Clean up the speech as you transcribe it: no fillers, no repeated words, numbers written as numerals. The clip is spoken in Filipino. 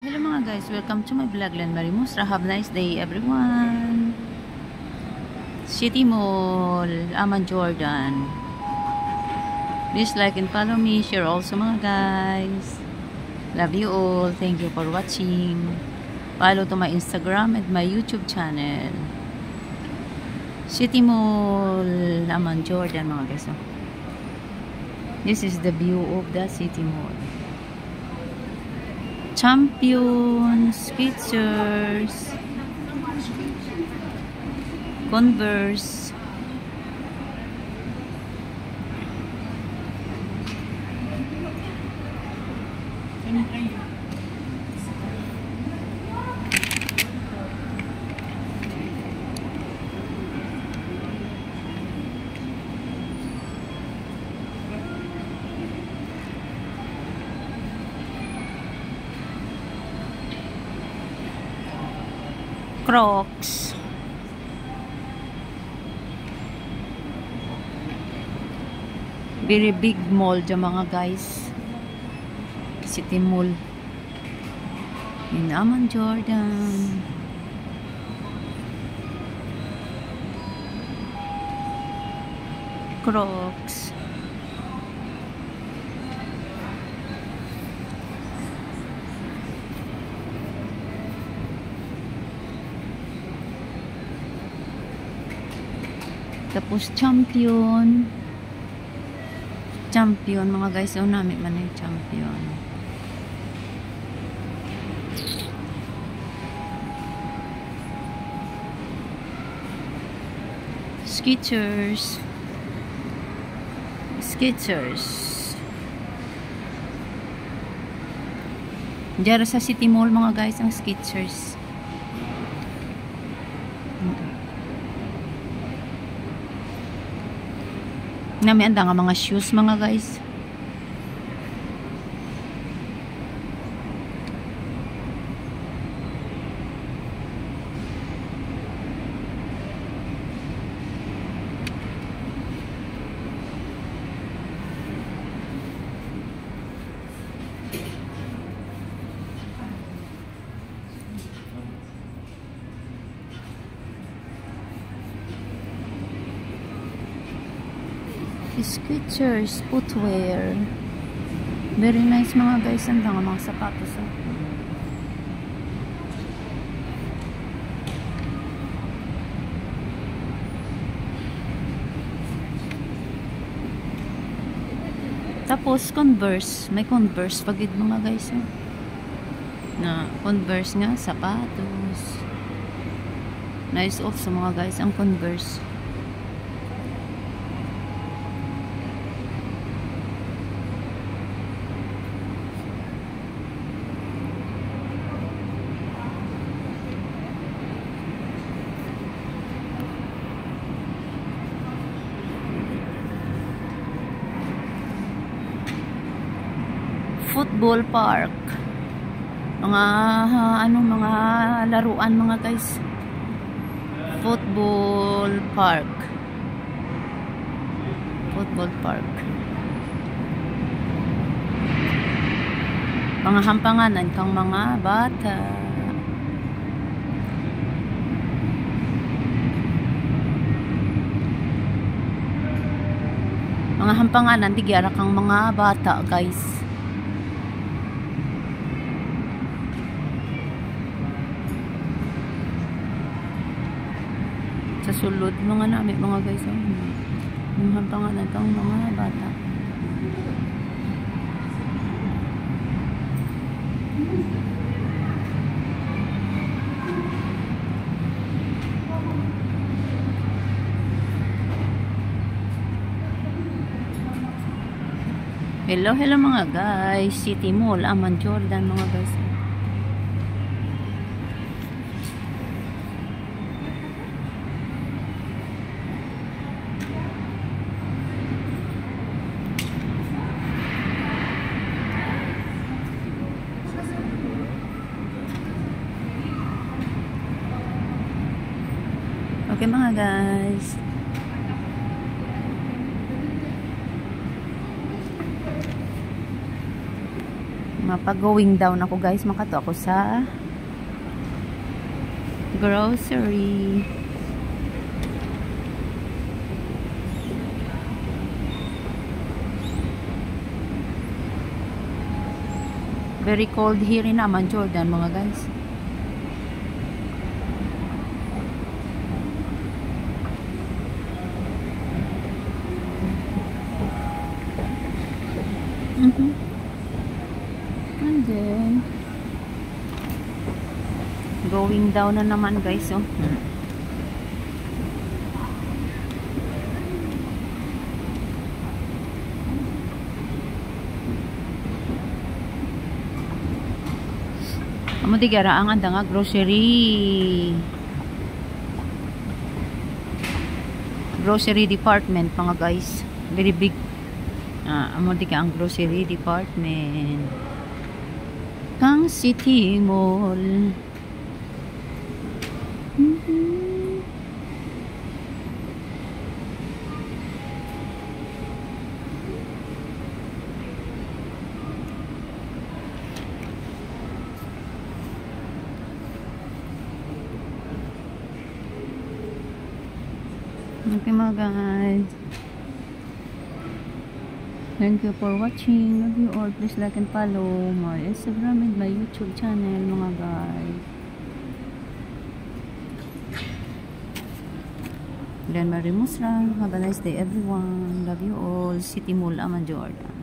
Hello mga guys, welcome to my vlog, Len Marimusra. Have a nice day everyone. City Mall, Aman Jordan. Please like and follow me, share also mga guys. Love you all, thank you for watching. Follow to my Instagram and my YouTube channel. City Mall, Aman Jordan mga guys. This is the view of the City Mall. Champion, Skechers, Converse, Crocs, very big mall dyan mga guys. City Mall in Aman Jordan. Crocs, tapos Champion mga guys. So namin man yung Champion. Skechers, diyan sa City Mall mga guys ang Skechers. Nami anda nga mga shoes mga guys. Skechers footwear, very nice mga guys. Ang mga sapatos Tapos Converse, may Converse pagid mga guys na Converse nga sapatos. Nice off sa mga guys ang Converse. Football park, mga mga laruan mga guys. Football park, mga hampanganan kang mga bata. Mga hampanganan tigyara kang mga bata guys. Sa sulod mga namin mga guys yung hampanganan kang mga bata. Hello mga guys, City Mall, Aman Jordan mga guys. Okay mga guys, Mapag-going down ako guys, makato ako sa grocery. Very cold here in Amman, Jordan mga guys. And then going down na naman guys, oh. Amo di gara ang anda nga grocery department mga guys, very big. Amo di ka ang grocery department kang City Mall. Okay mga guys, thank you for watching. Love you all. Please like and follow my Instagram and my YouTube channel mga guys. Glenn Marie Musra. Have a nice day everyone. Love you all. City Mall, Amman, Jordan.